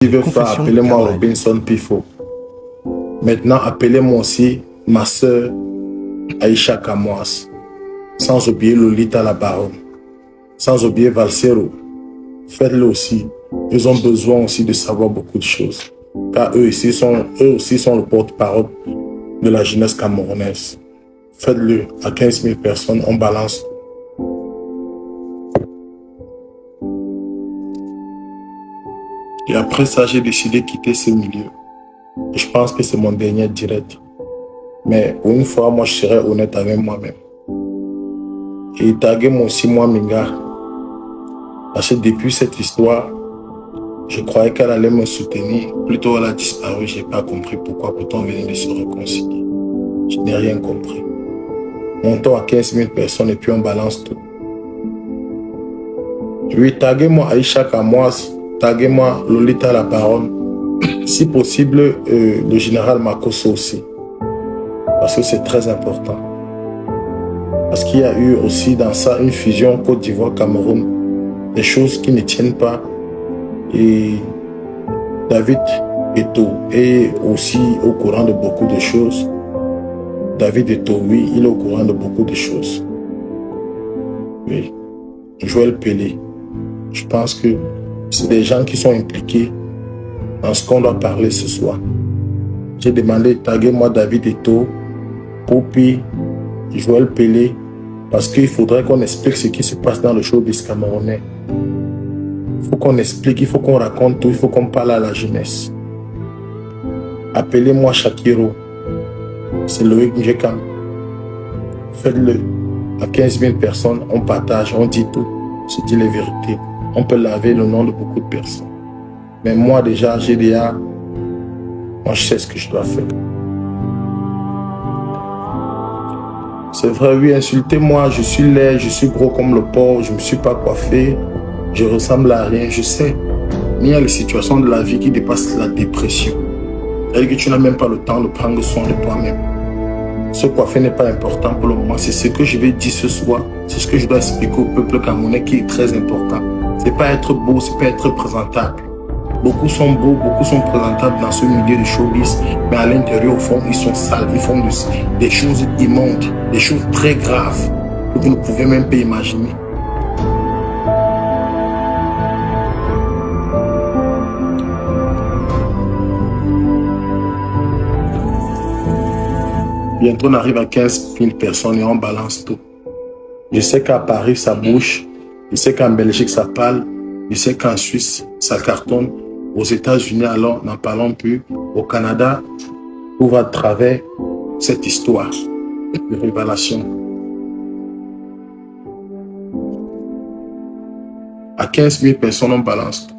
veut faire, appelez-moi Robinson Pifo. Maintenant, appelez-moi aussi ma soeur Aïcha Kamoas. Sans oublier Lolita la Baronne. Sans oublier Valsero. Faites-le aussi. Ils ont besoin aussi de savoir beaucoup de choses. Car eux aussi sont le porte-parole de la jeunesse camerounaise. Faites-le. À 15 000 personnes, on balance. Et après ça, j'ai décidé de quitter ce milieu. Et je pense que c'est mon dernier direct. Mais pour une fois, moi, je serai honnête avec moi-même. Et taguez-moi aussi, moi, Minga. Parce que depuis cette histoire, je croyais qu'elle allait me soutenir. Plutôt, elle a disparu. Je n'ai pas compris pourquoi. Pourtant, on venait de se réconcilier. Je n'ai rien compris. Montons à 15 000 personnes et puis on balance tout. Oui, taguez-moi Aïcha Kamoas. Taguez-moi Lolita la Baronne. Si possible, le général Makosso aussi. Parce que c'est très important. Parce qu'il y a eu aussi dans ça une fusion Côte d'Ivoire-Cameroun. Des choses qui ne tiennent pas. Et David Eto'o est aussi au courant de beaucoup de choses. David Eto'o, oui, il est au courant de beaucoup de choses. Oui. Joël Pelé. Je pense que c'est des gens qui sont impliqués dans ce qu'on doit parler ce soir. J'ai demandé, taguez-moi David Eto'o, Popi, Joël Pelé, parce qu'il faudrait qu'on explique ce qui se passe dans le showbiz camerounais. Il faut qu'on explique, il faut qu'on raconte tout, il faut qu'on parle à la jeunesse. Appelez-moi Shakiro. C'est Loïc Njekam. Faites-le. À 15 000 personnes, on partage, on dit tout, on se dit les vérités. On peut laver le nom de beaucoup de personnes. Mais moi déjà, GDA, moi je sais ce que je dois faire. C'est vrai, oui, insultez-moi, je suis laid, je suis gros comme le porc, je ne me suis pas coiffé, je ressemble à rien, je sais. Mais il y a les situations de la vie qui dépassent la dépression. C'est-à-dire que tu n'as même pas le temps de prendre soin de toi-même. Ce coiffé n'est pas important pour le moment. C'est ce que je vais dire ce soir. C'est ce que je dois expliquer au peuple camerounais qui est très important. C'est pas être beau, c'est pas être présentable. Beaucoup sont beaux, beaucoup sont présentables dans ce milieu de showbiz, mais à l'intérieur, au fond, ils sont sales, ils font des choses immondes, des choses très graves que vous ne pouvez même pas imaginer. Bientôt, on arrive à 15 000 personnes et on balance tout. Je sais qu'à Paris, ça bouge. Je sais qu'en Belgique, ça parle. Je sais qu'en Suisse, ça cartonne. Aux États-Unis, alors, n'en parlons plus. Au Canada, tout va à travers cette histoire de révélation. À 15 000 personnes, on balance tout.